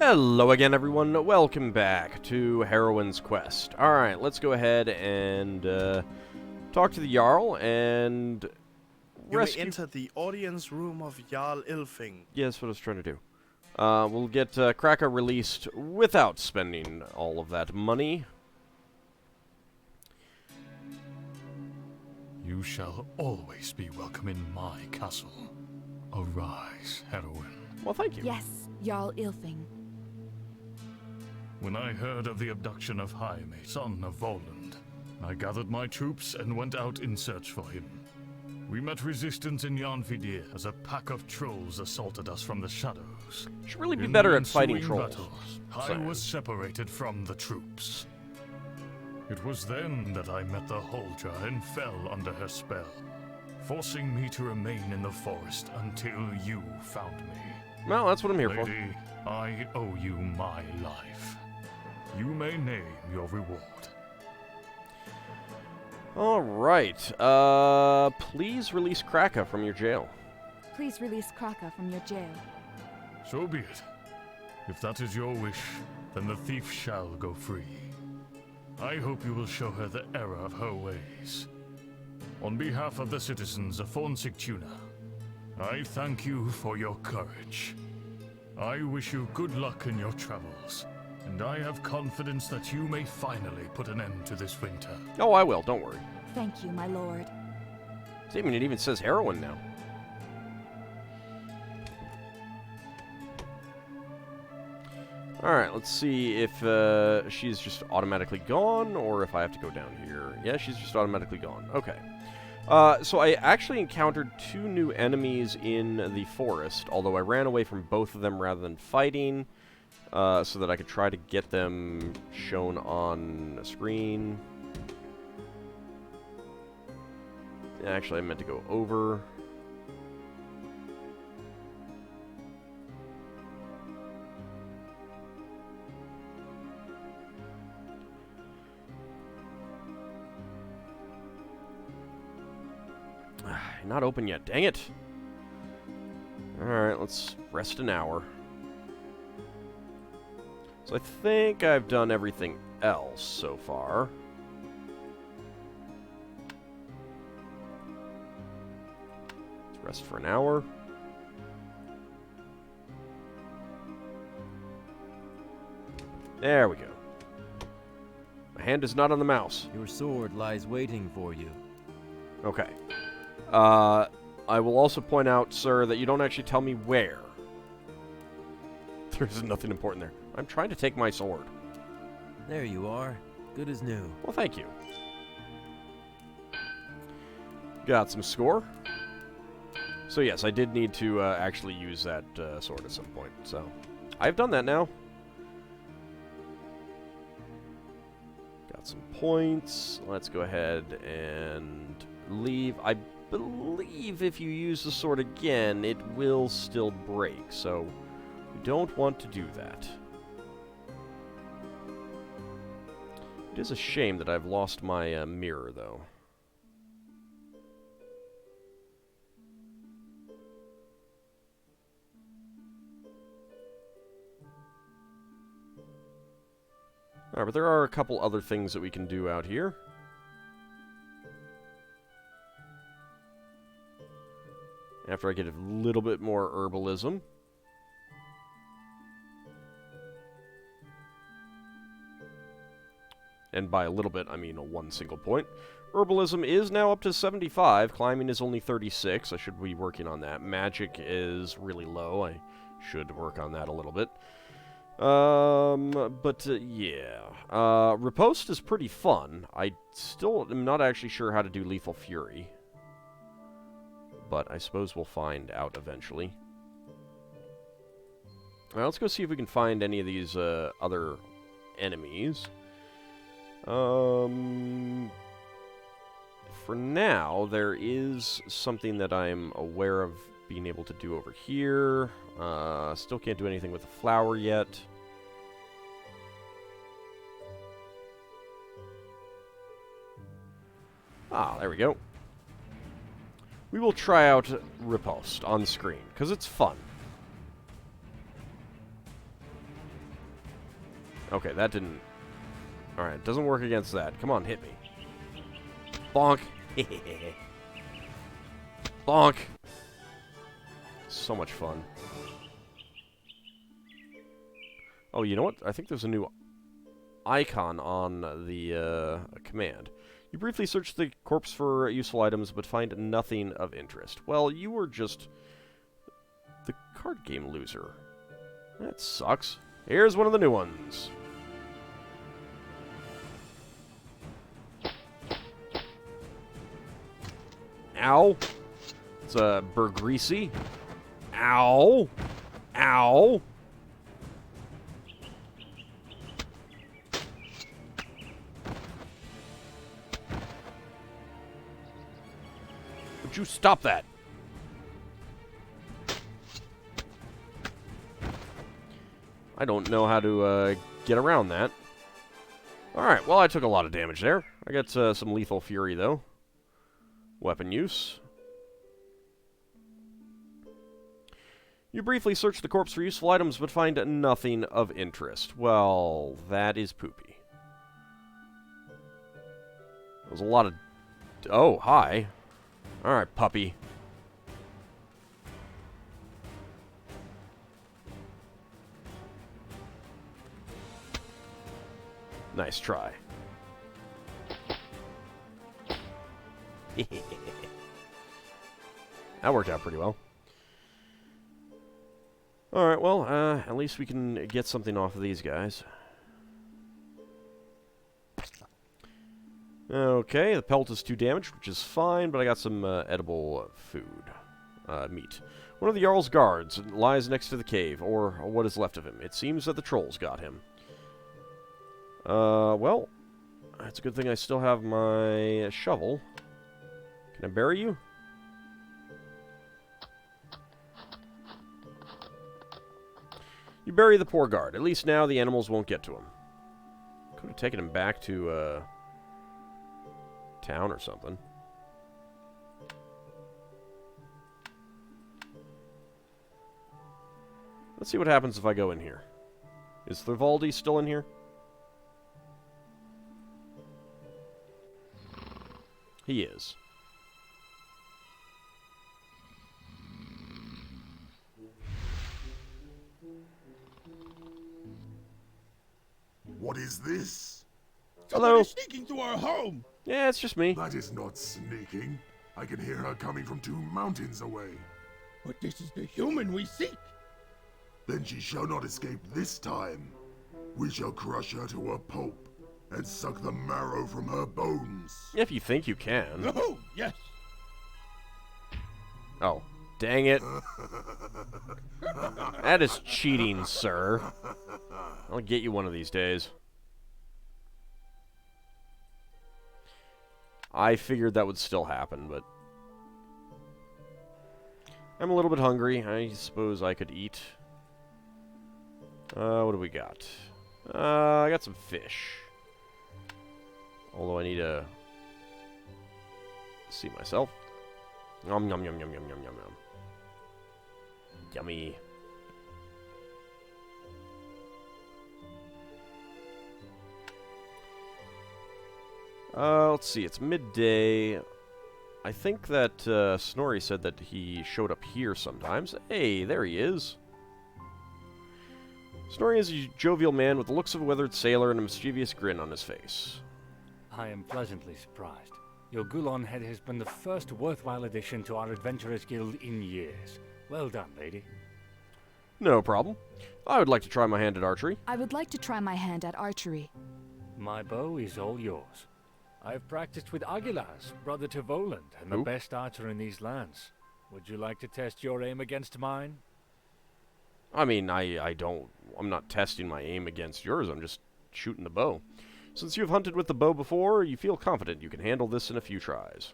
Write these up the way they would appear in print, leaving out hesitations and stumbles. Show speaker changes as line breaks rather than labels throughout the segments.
Hello again, everyone. Welcome back to Heroine's Quest. Alright, let's go ahead and talk to the Jarl and
You
rescue...
may enter the audience room of Jarl Ilfing.
Yeah, that's what I was trying to do. We'll get Kraka released without spending all of that money.
You shall always be welcome in my castle. Arise, Heroine.
Well, thank you.
Yes, Jarl Ilfing.
When I heard of the abduction of Jaime, son of Voland, I gathered my troops and went out in search for him. We met resistance in Yarnvidir as a pack of trolls assaulted us from the shadows.
Should really be
In
better
the
at fighting
ensuing
trolls.
battles,
So-
I was separated from the troops. It was then that I met the Huldra and fell under her spell, forcing me to remain in the forest until you found me.
Well, that's what I'm here for.
Lady, I owe you my life. You may name your reward.
Alright, please release Kraka from your jail.
Please release Kraka from your jail.
So be it. If that is your wish, then the thief shall go free. I hope you will show her the error of her ways. On behalf of the citizens of Fornsigtuna, I thank you for your courage. I wish you good luck in your travels, and I have confidence that you may finally put an end to this winter.
Oh, I will, don't worry.
Thank you, my lord.
See, I mean, it even says Heroine now. Alright, let's see if she's just automatically gone, or if I have to go down here. Yeah, she's just automatically gone. Okay. So I actually encountered 2 new enemies in the forest, although I ran away from both of them rather than fighting, so that I could try to get them shown on a screen. Actually, I meant to go over. Not open yet, dang it. Alright, let's rest an hour. So I think I've done everything else so far. Let's rest for an hour. There we go. My hand is not on the mouse.
Your sword lies waiting for you.
Okay. I will also point out, sir, that you don't actually tell me where. There's nothing important there. I'm trying to take my sword.
There you are. Good as new.
Well, thank you. Got some score. So yes, I did need to actually use that sword at some point. So I've done that now. Got some points. Let's go ahead and leave. I believe if you use the sword again, it will still break, so we don't want to do that. It is a shame that I've lost my mirror, though. Alright, but there are a couple other things that we can do out here. After I get a little bit more herbalism. And by a little bit, I mean 1 single point. Herbalism is now up to 75. Climbing is only 36. I should be working on that. Magic is really low. I should work on that a little bit. Yeah. Riposte is pretty fun. I still am not actually sure how to do Lethal Fury. But I suppose we'll find out eventually. Alright, let's go see if we can find any of these other enemies. For now, there is something that I'm aware of being able to do over here. Still can't do anything with the flower yet. Ah, there we go. We will try out Riposte on screen, because it's fun. Okay, that didn't... Alright, doesn't work against that. Come on, hit me. Bonk. Bonk. So much fun. Oh, you know what? I think there's a new icon on the command. You briefly search the corpse for useful items, but find nothing of interest. Well, you were just the card game loser. That sucks. Here's one of the new ones. Ow. It's a Bergreasy. Ow. Ow. Would you stop that? I don't know how to get around that. Alright, well, I took a lot of damage there. I got some lethal fury, though. Weapon use. You briefly search the corpse for useful items, but find nothing of interest. Well, that is poopy. There's a lot of... Oh, hi. Alright, puppy. Nice try. That worked out pretty well. Alright, well, at least we can get something off of these guys. Okay, the pelt is 2 damage, which is fine, but I got some edible food. Meat. One of the Jarl's guards lies next to the cave, or what is left of him. It seems that the trolls got him. Well, it's a good thing I still have my shovel. Can I bury you? You bury the poor guard. At least now the animals won't get to him. Could have taken him back to, town or something. Let's see what happens if I go in here. Is Thorvaldi still in here? He is.
What is this?
Hello.
Somebody sneaking to our home!
Yeah, it's just me.
That is not sneaking. I can hear her coming from 2 mountains away.
But this is the human we seek!
Then she shall not escape this time. We shall crush her to a pulp and suck the marrow from her bones.
If you think you can.
Oh, yes!
Oh, dang it. That is cheating, sir. I'll get you one of these days. I figured that would still happen, but... I'm a little bit hungry. I suppose I could eat. What do we got? I got some fish. Although I need to... see myself. Yum, yum, yum, yum, yum, yum, yum, yum. Yummy. Let's see, it's midday. I think that Snorri said that he showed up here sometimes. Hey, there he is. Snorri is a jovial man with the looks of a weathered sailor and a mischievous grin on his face.
I am pleasantly surprised. Your Gulon head has been the first worthwhile addition to our Adventurers Guild in years. Well done, lady.
No problem. I would like to try my hand at archery.
I would like to try my hand at archery.
My bow is all yours. I've practiced with Aguilar's, brother to Voland, and the
Who?
best archer in these lands. Would you like to test your aim against mine?
I mean, I'm not testing my aim against yours, I'm just shooting the bow. Since you've hunted with the bow before, you feel confident you can handle this in a few tries.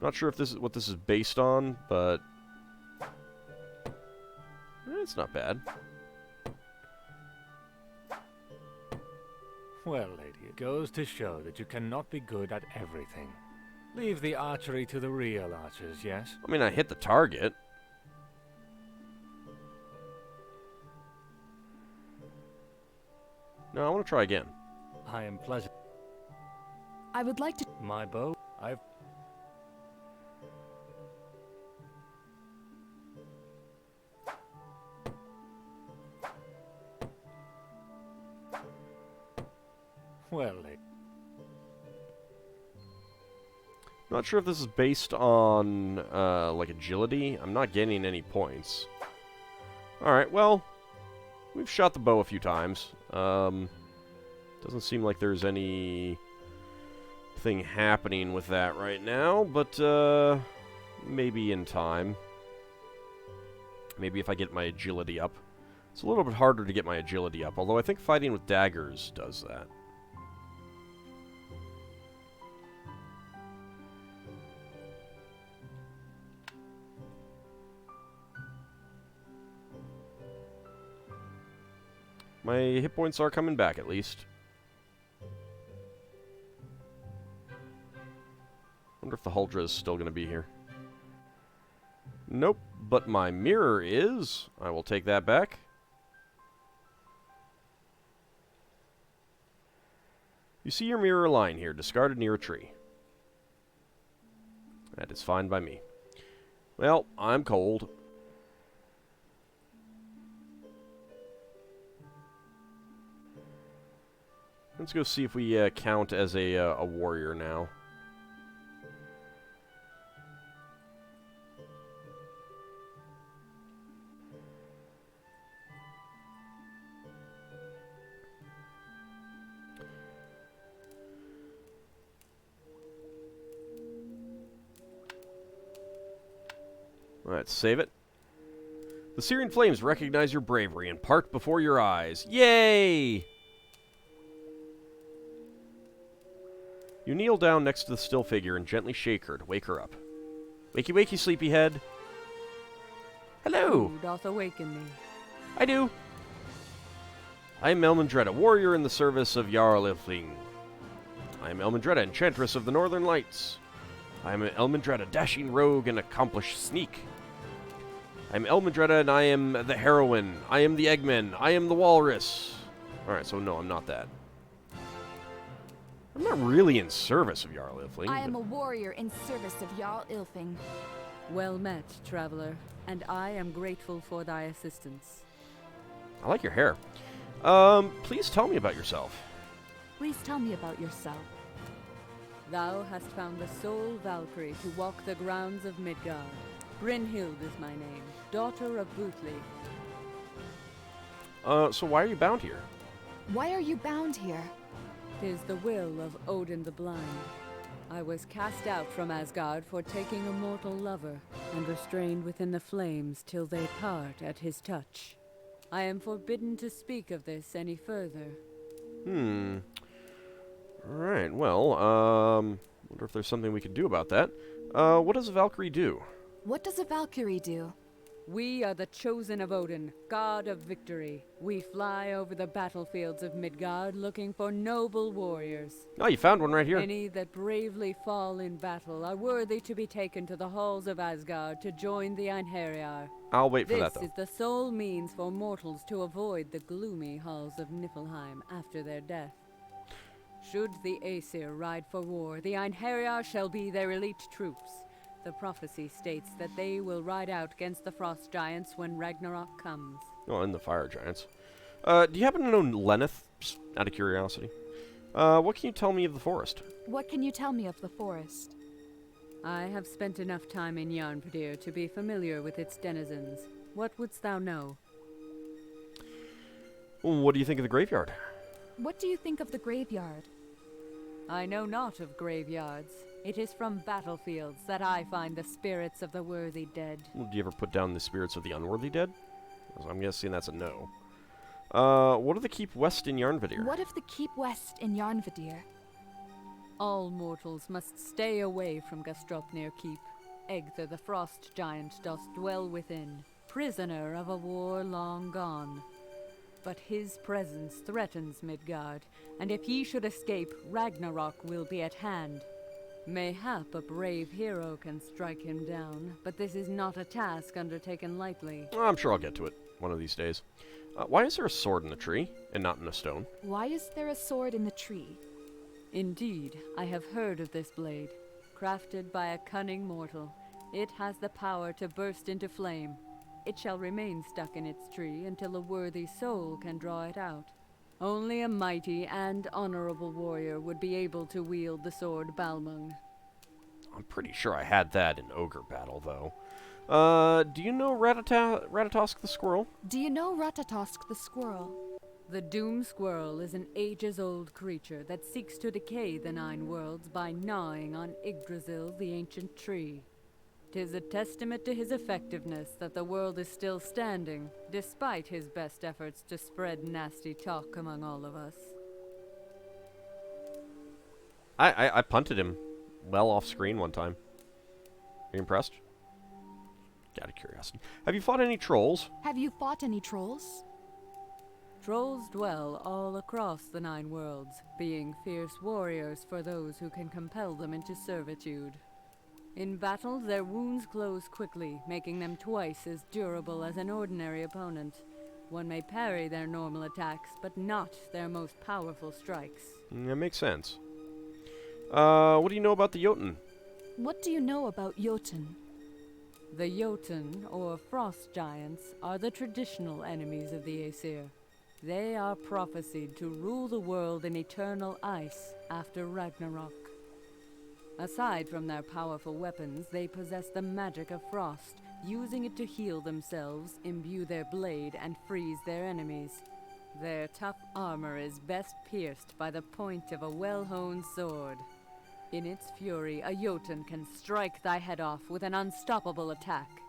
Not sure if this is what this is based on, but it's not bad.
Well, lady, it goes to show that you cannot be good at everything. Leave the archery to the real archers, yes?
I mean, I hit the target. No, I want to try again.
I am pleasant.
I would like to...
My bow? I've... Well,
Not sure if this is based on, like, agility. I'm not getting any points. Alright, well, we've shot the bow a few times. Doesn't seem like there's any thing happening with that right now, but, maybe in time. Maybe if I get my agility up. It's a little bit harder to get my agility up, although I think fighting with daggers does that. My hit points are coming back, at least. Wonder if the Huldra is still going to be here. Nope, but my mirror is. I will take that back. You see your mirror lying here, discarded near a tree. That is fine by me. Well, I'm cold. Let's go see if we count as a warrior now. Alright, save it. The Syrian flames recognize your bravery and part before your eyes. Yay! You kneel down next to the still figure and gently shake her to wake her up. Wakey, wakey, sleepyhead. Hello!
Who doth awaken thee?
I do. I am Elmendretta, warrior in the service of Jarl Ilfling. I am Elmendretta, enchantress of the Northern Lights. I am Elmendretta, dashing rogue and accomplished sneak. I am Elmendretta, and I am the heroine. I am the Eggman. I am the walrus. Alright, so no, I'm not that. I'm not really in service of Jarl Ilfling.
I am a warrior in service of Jarl Ilfing.
Well met, traveler, and I am grateful for thy assistance.
I like your hair. Please tell me about yourself.
Please tell me about yourself.
Thou hast found the sole Valkyrie to walk the grounds of Midgard. Brynhild is my name, daughter of Boothly.
So why are you bound here?
Why are you bound here?
'Tis the will of Odin the Blind. I was cast out from Asgard for taking a mortal lover, and restrained within the flames till they part at his touch. I am forbidden to speak of this any further.
Alright, well, wonder if there's something we could do about that. What does a Valkyrie do?
What does a Valkyrie do?
We are the chosen of Odin, god of victory. We fly over the battlefields of Midgard looking for noble warriors.
Oh, you found one right here.
Any that bravely fall in battle are worthy to be taken to the halls of Asgard to join the Einherjar.
I'll wait for that,
This
though.
is the sole means for mortals to avoid the gloomy halls of Niflheim after their death. Should the Aesir ride for war, the Einherjar shall be their elite troops. The prophecy states that they will ride out against the frost giants when Ragnarok comes.
Oh, and the fire giants. Do you happen to know Lenneth? Just out of curiosity. What can you tell me of the forest?
What can you tell me of the forest?
I have spent enough time in Yarnpadir to be familiar with its denizens. What wouldst thou know?
What do you think of the graveyard?
What do you think of the graveyard?
I know not of graveyards. It is from battlefields that I find the spirits of the worthy dead.
Well, do you ever put down the spirits of the unworthy dead? I'm guessing that's a no. What of the Keep West in Yarnvadir?
What of the Keep West in Yarnvadir?
All mortals must stay away from Gastropnir Keep. Egther the frost giant doth dwell within, prisoner of a war long gone. But his presence threatens Midgard, and if he should escape, Ragnarok will be at hand. Mayhap a brave hero can strike him down, but this is not a task undertaken lightly.
I'm sure I'll get to it one of these days. Why is there a sword in the tree and not in a stone?
Why is there a sword in the tree?
Indeed, I have heard of this blade. Crafted by a cunning mortal, it has the power to burst into flame. It shall remain stuck in its tree until a worthy soul can draw it out. Only a mighty and honorable warrior would be able to wield the sword Balmung.
I'm pretty sure I had that in Ogre Battle, though. Do you know Ratatosk the Squirrel?
Do you know Ratatosk the squirrel?
The Doom Squirrel is an ages-old creature that seeks to decay the Nine Worlds by gnawing on Yggdrasil, the ancient tree. 'Tis a testament to his effectiveness that the world is still standing, despite his best efforts to spread nasty talk among all of us.
I punted him well off screen one time. Are you impressed? Out of curiosity. Have you fought any trolls?
Have you fought any trolls?
Trolls dwell all across the Nine Worlds, being fierce warriors for those who can compel them into servitude. In battle, their wounds close quickly, making them twice as durable as an ordinary opponent. One may parry their normal attacks, but not their most powerful strikes.
That makes sense. What do you know about the Jotun?
What do you know about Jotun?
The Jotun, or frost giants, are the traditional enemies of the Aesir. They are prophesied to rule the world in eternal ice after Ragnarok. Aside from their powerful weapons, they possess the magic of frost, using it to heal themselves, imbue their blade, and freeze their enemies. Their tough armor is best pierced by the point of a well-honed sword. In its fury, a Jotun can strike thy head off with an unstoppable attack.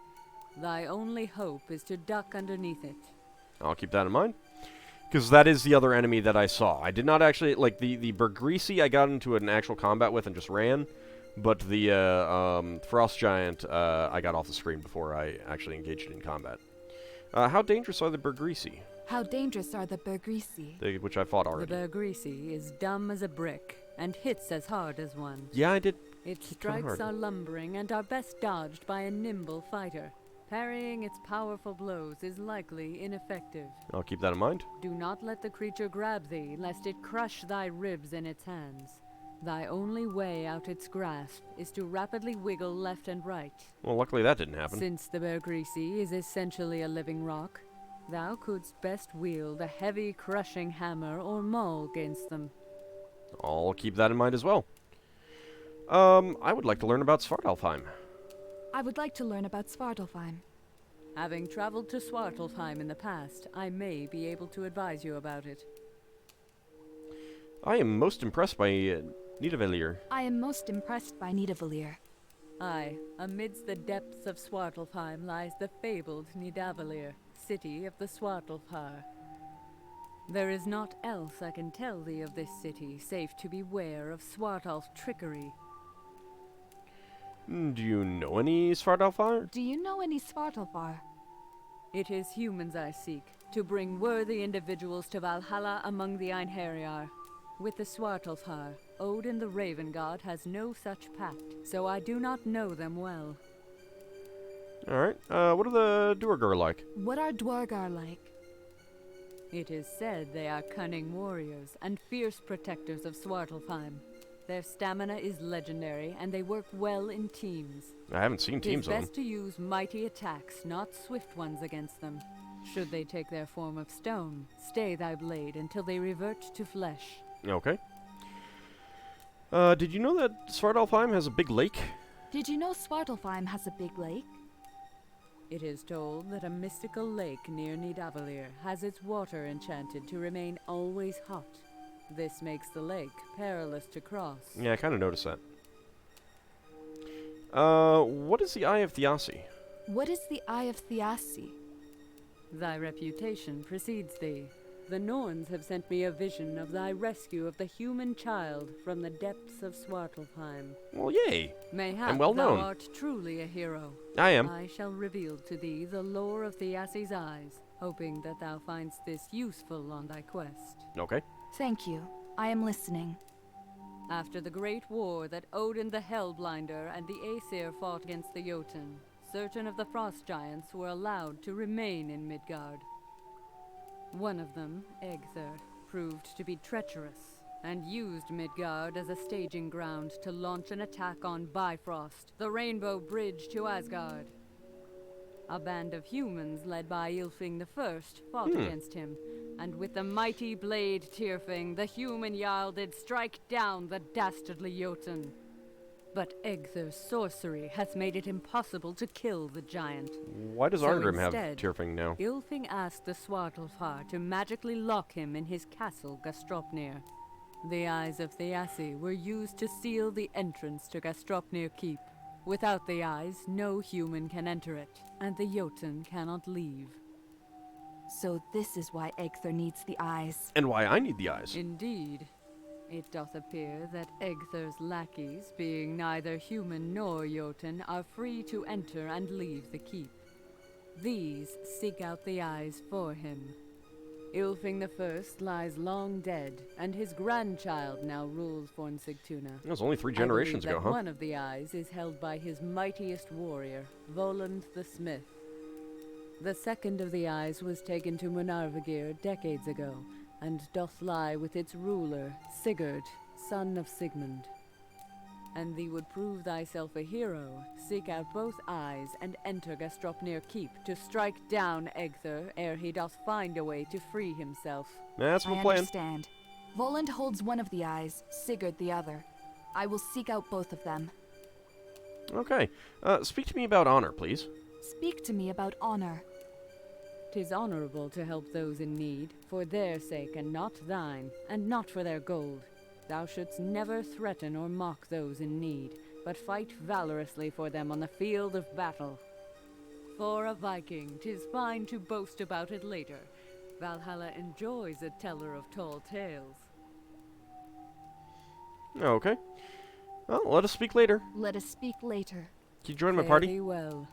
Thy only hope is to duck underneath it.
I'll keep that in mind. Because that is the other enemy that I saw. I did not actually, like, the Bergrisi I got into an actual combat with and just ran. But the Frost Giant I got off the screen before I actually engaged in combat. How dangerous are the Bergrisi?
How dangerous are the Bergrisi?
Which I fought already.
The Bergrisi is dumb as a brick, and hits as hard as one.
Yeah, I did.
Its strikes are lumbering and are best dodged by a nimble fighter. Parrying its powerful blows is likely ineffective.
I'll keep that in mind.
Do not let the creature grab thee, lest it crush thy ribs in its hands. Thy only way out its grasp is to rapidly wiggle left and right.
Well, luckily that didn't happen.
Since the Bergrisi is essentially a living rock, thou couldst best wield a heavy crushing hammer or maul against them.
I'll keep that in mind as well. I would like to learn about Svartalfheim.
I would like to learn about Svartalfheim.
Having traveled to Svartalfheim in the past, I may be able to advise you about it.
I am most impressed by Nidavellir.
I am most impressed by Nidavellir.
Aye, amidst the depths of Svartalfheim lies the fabled Nidavellir, city of the Svartalfar. There is naught else I can tell thee of this city, save to beware of Svartalf's trickery.
Do you know any Svartalfar?
Do you know any Svartalfar?
It is humans I seek, to bring worthy individuals to Valhalla among the Einherjar. With the Svartalfar, Odin the Raven God has no such pact, so I do not know them well.
Alright, what are the Duergar like?
What are Duergar like?
It is said they are cunning warriors and fierce protectors of Svartalfheim. Their stamina is legendary, and they work well in teams.
I haven't seen teams
on them.
of
It is best to use mighty attacks, not swift ones against them. Should they take their form of stone, stay thy blade until they revert to flesh.
Okay. Did you know that Svartalfheim has a big lake?
Did you know Svartalfheim has a big lake?
It is told that a mystical lake near Nidavellir has its water enchanted to remain always hot. This makes the lake perilous to cross.
Yeah, I kind of noticed that. What is the Eye of Thiassi?
What is the Eye of Thiassi?
Thy reputation precedes thee. The Norns have sent me a vision of thy rescue of the human child from the depths of Svartalfheim.
Well, yay!
Mayhap
I'm well known.
Thou art truly a hero.
I am.
I shall reveal to thee the lore of Thiassi's eyes, hoping that thou findst this useful on thy quest.
Okay.
Thank you. I am listening.
After the great war that Odin the Hellblinder and the Aesir fought against the Jotun, certain of the Frost Giants were allowed to remain in Midgard. One of them, Egther, proved to be treacherous and used Midgard as a staging ground to launch an attack on Bifrost, the Rainbow Bridge to Asgard. A band of humans led by Ylfing I fought against him, and with the mighty blade Tyrfing, the human Jarl did strike down the dastardly Jotun. But Egther's sorcery has made it impossible to kill the giant.
Why does
So
Arngrim have
instead,
Tyrfing now?
Ylfing asked the Svartalfar to magically lock him in his castle Gastropnir. The Eyes of Thiassi were used to seal the entrance to Gastropnir Keep. Without the eyes, no human can enter it, and the Jotun cannot leave.
So this is why Egther needs the eyes.
And why I need the eyes.
Indeed. It doth appear that Egther's lackeys, being neither human nor Jotun, are free to enter and leave the keep. These seek out the eyes for him. Ylfing I lies long dead, and his grandchild now rules Fornsigtuna.
That was only 3 generations
I believe
ago,
that
huh?
one of the eyes is held by his mightiest warrior, Voland the Smith. The second of the eyes was taken to Munarvigir decades ago, and doth lie with its ruler, Sigurd, son of Sigmund. And thee would prove thyself a hero, seek out both eyes, and enter Gastropnir Keep to strike down Egther ere he doth find a way to free himself.
That's my
I
plan.
understand. Voland holds one of the eyes, Sigurd the other. I will seek out both of them.
Okay. Speak to me about honor, please.
Speak to me about honor.
'Tis honorable to help those in need, for their sake and not thine, and not for their gold. Thou shouldst never threaten or mock those in need, but fight valorously for them on the field of battle. For a Viking, 'tis fine to boast about it later. Valhalla enjoys a teller of tall tales.
Okay. Well, let us speak later.
Let us speak later.
Can you join my
Fare
party?
thee well.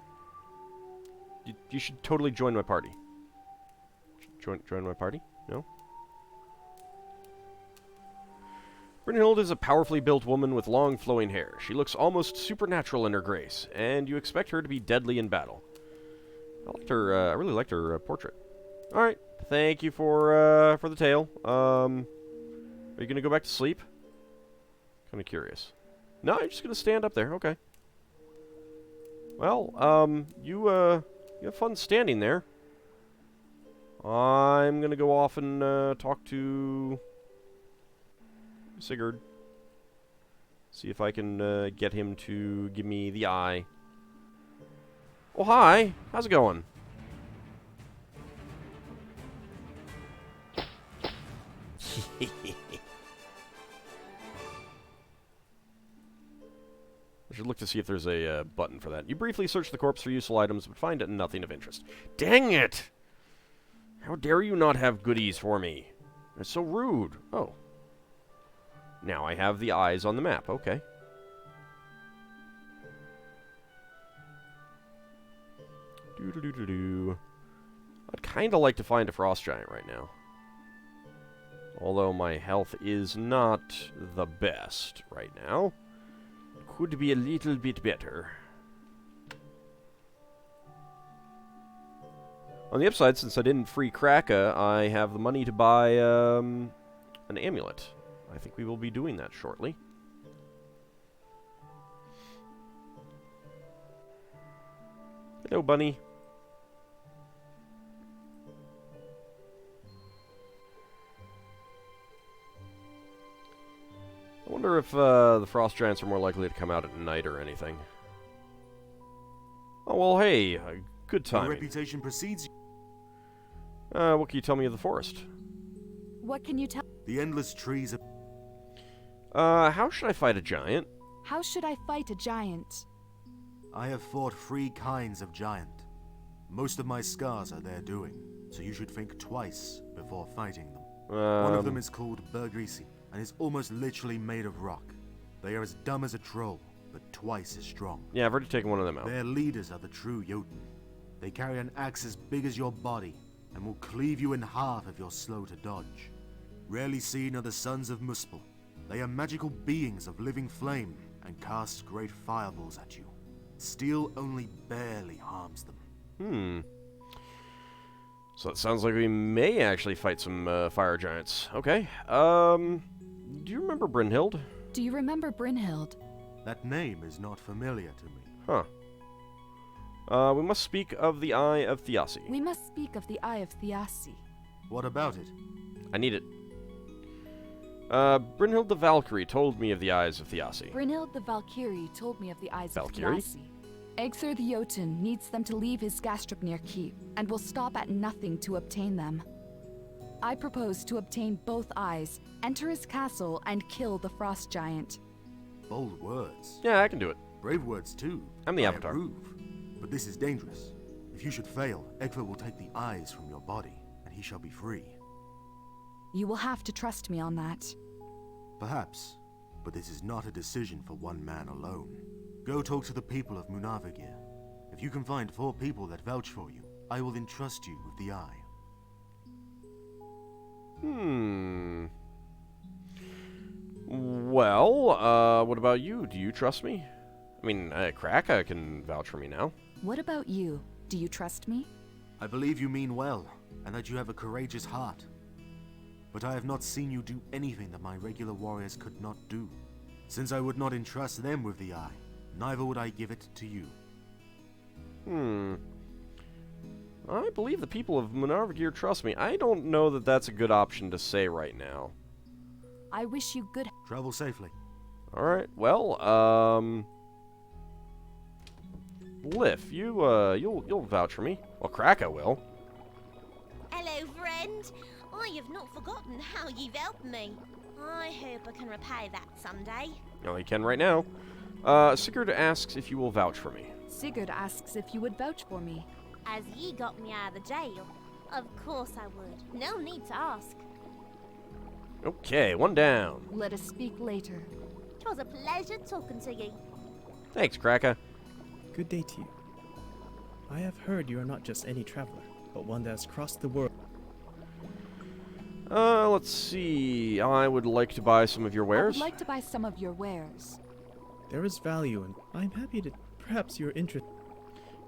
You should totally join my party. Join my party? No? Brynhild is a powerfully built woman with long flowing hair. She looks almost supernatural in her grace, and you expect her to be deadly in battle. I really liked her portrait. Alright, thank you for the tale. Are you gonna go back to sleep? Kinda curious. No, you're just gonna stand up there, okay. Well, you have fun standing there. I'm gonna go off and talk to Sigurd. See if I can get him to give me the eye. Oh, hi. How's it going? I should look to see if there's a button for that. You briefly search the corpse for useful items, but find nothing of interest. Dang it! How dare you not have goodies for me? That's so rude. Oh. Now I have the eyes on the map. Okay. Doo-doo-doo-doo-doo. I'd kind of like to find a frost giant right now. Although my health is not the best right now. Could be a little bit better. On the upside, since I didn't free Kraka, I have the money to buy an amulet. I think we will be doing that shortly. Hello, bunny. I wonder if the frost giants are more likely to come out at night or anything. Oh, well, hey, good
Your
timing.
reputation precedes you.
What can you tell me of the forest?
What can you tell?
The endless trees of...
How should I fight a giant?
How should I fight a giant?
I have fought 3 kinds of giant. Most of my scars are their doing, so you should think twice before fighting them. One of them is called Bergrisi, and is almost literally made of rock. They are as dumb as a troll, but twice as strong.
Yeah, I've already taken one of them out.
Their leaders are the true Jotun. They carry an axe as big as your body, and will cleave you in half if you're slow to dodge. Rarely seen are the sons of Muspel. They are magical beings of living flame, and cast great fireballs at you. Steel only barely harms them.
So it sounds like we may actually fight some fire giants. Okay. Do you remember Brynhild?
Do you remember Brynhild?
That name is not familiar to me.
Huh. We must speak of the Eye of Thiassi.
We must speak of the Eye of Thiassi.
What about it?
I need it. Brynhild the Valkyrie told me of the Eyes of Thiassi.
Brynhild the Valkyrie told me of the Eyes
Valkyrie?
of Thiassi. Egthur the Jotun needs them to leave his Gastrupnir keep, and will stop at nothing to obtain them. I propose to obtain both eyes, enter his castle, and kill the frost giant.
Bold words.
Yeah, I can do it.
Brave words too.
I'm the
I
Avatar.
approve. But this is dangerous. If you should fail, Egthur will take the eyes from your body, and he shall be free.
You will have to trust me on that.
Perhaps, but this is not a decision for one man alone. Go talk to the people of Munavagir. If you can find 4 people that vouch for you, I will entrust you with the eye.
Well, what about you? Do you trust me? I mean, Kraka can vouch for me now.
What about you? Do you trust me?
I believe you mean well, and that you have a courageous heart. But I have not seen you do anything that my regular warriors could not do. Since I would not entrust them with the eye, neither would I give it to you.
I believe the people of Munavagir trust me. I don't know that that's a good option to say right now.
I wish you good.
Travel safely.
Alright, well, Lif, you'll vouch for me. Well, Kraka will.
Hello, friend. I have not forgotten how you've helped me. I hope I can repay that someday.
No, you can right now. Sigurd asks if you will vouch for me.
Sigurd asks if you would vouch for me.
As ye got me out of the jail, of course I would. No need to ask.
Okay, one down.
Let us speak later.
'Twas a pleasure talking to ye.
Thanks, Kraka.
Good day to you. I have heard you are not just any traveler, but one that has crossed the world.
Let's see. I would like to buy some of your
I
wares.
would like to buy some of your wares.
There is value in. I'm happy to. Perhaps you're interested.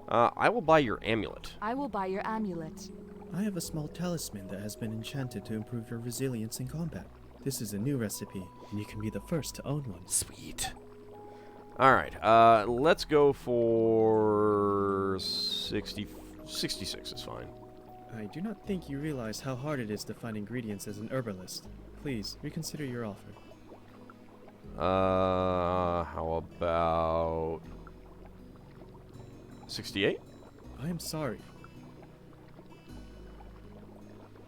I will buy your amulet.
I will buy your amulet.
I have a small talisman that has been enchanted to improve your resilience in combat. This is a new recipe, and you can be the first to own one.
Sweet. Alright, let's go for 66 is fine.
I do not think you realize how hard it is to find ingredients as an herbalist. Please, reconsider your offer.
How about 68?
I am sorry.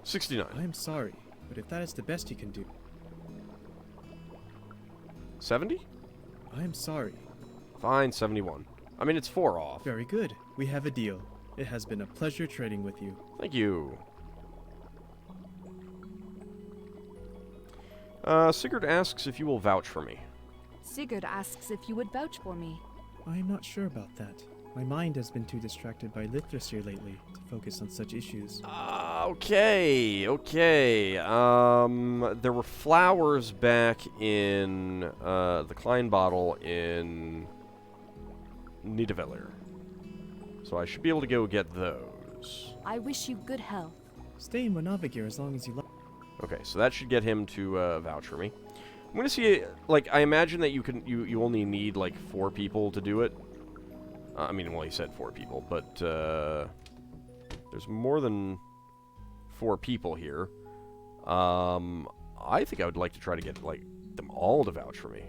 69.
I am sorry, but if that is the best you can do.
70?
I am sorry.
Fine, 71. I mean, it's 4 off.
Very good. We have a deal. It has been a pleasure trading with you.
Thank you. Sigurd asks if you will vouch for me.
Sigurd asks if you would vouch for me.
I am not sure about that. My mind has been too distracted by literature lately to focus on such issues.
Okay. There were flowers back in the Klein bottle in Nidavellir. So I should be able to go get those.
I wish you good health.
Stay in Munavagir as long as you like.
Okay, so that should get him to vouch for me. I'm gonna see, like, I imagine that you only need like 4 people to do it. I mean, well, he said 4 people, but there's more than 4 people here. I think I would like to try to get like them all to vouch for me.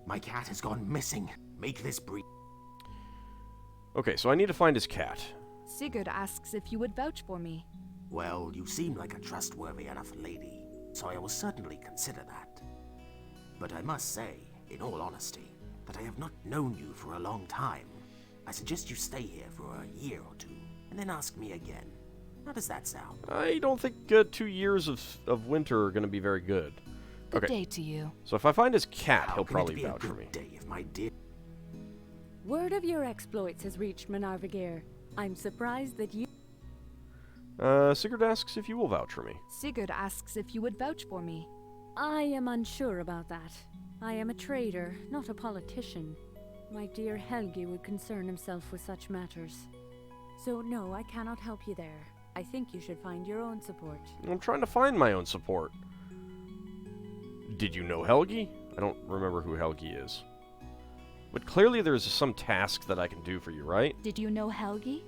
My cat has gone missing. Make this brief.
Okay, so I need to find his cat.
Sigurd asks if you would vouch for me.
Well, you seem like a trustworthy enough lady, so I will certainly consider that. But I must say, in all honesty, that I have not known you for a long time. I suggest you stay here for a year or 2, and then ask me again. How does that sound?
I don't think 2 years of winter are going to be very good.
Good
Okay.
day to you.
So if I find his cat,
How
he'll
can
probably
it be
vouch
a
for
good
me.
day if my dear...
Word of your exploits has reached Munavagir. I'm surprised that you...
Sigurd asks if you will vouch for me.
Sigurd asks if you would vouch for me.
I am unsure about that. I am a trader, not a politician. My dear Helgi would concern himself with such matters. So no, I cannot help you there. I think you should find your own support.
I'm trying to find my own support. Did you know Helgi? I don't remember who Helgi is. But clearly there's some task that I can do for you, right?
Did you know Helgi?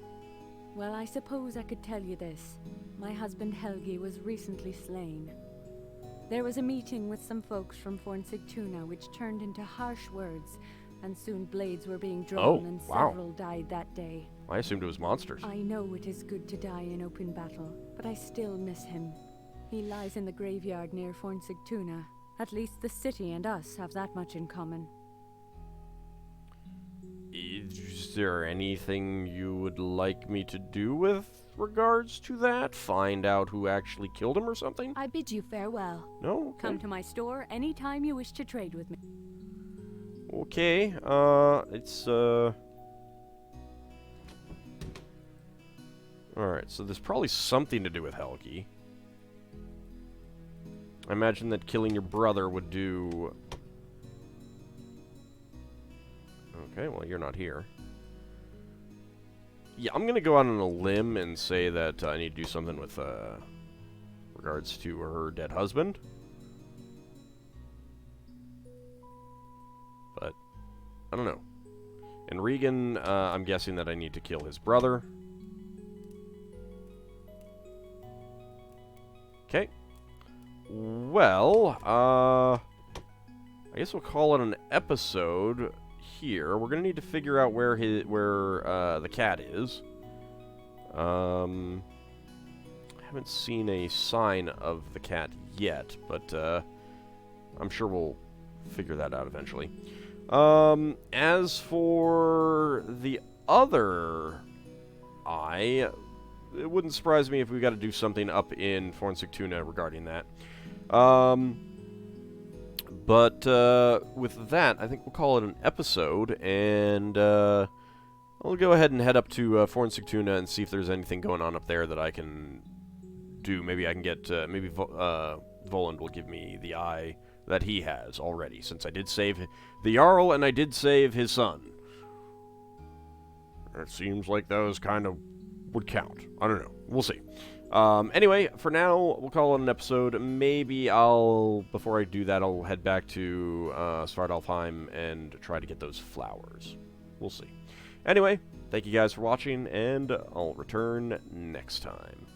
Well, I suppose I could tell you this. My husband Helgi was recently slain. There was a meeting with some folks from Fornsigtuna which turned into harsh words, and soon blades were being drawn and several died that day.
I assumed it was monsters.
I know it is good to die in open battle, but I still miss him. He lies in the graveyard near Fornsigtuna. At least the city and us have that much in common.
Is there anything you would like me to do with regards to that? Find out who actually killed him or something?
I bid you farewell.
No? Okay.
Come to my store anytime you wish to trade with me.
Okay, it's, Alright, so there's probably something to do with Helgi. I imagine that killing your brother would do... Okay, well, you're not here. Yeah, I'm gonna go out on a limb and say that I need to do something with, regards to her dead husband. But, I don't know. And Regan, I'm guessing that I need to kill his brother. Okay. Well, I guess we'll call it an episode here. We're gonna need to figure out where the cat is. I haven't seen a sign of the cat yet, but I'm sure we'll figure that out eventually. As for the other eye, it wouldn't surprise me if we got to do something up in Fornsigtuna regarding that. But with that, I think we'll call it an episode, and I'll go ahead and head up to Fornsigtuna and see if there's anything going on up there that I can do. Maybe I can get, maybe Voland will give me the eye that he has already, since I did save the Jarl and I did save his son. It seems like those kind of would count. I don't know. We'll see. Anyway, for now, we'll call it an episode. Maybe before I do that, I'll head back to Svartalfheim and try to get those flowers. We'll see. Anyway, thank you guys for watching, and I'll return next time.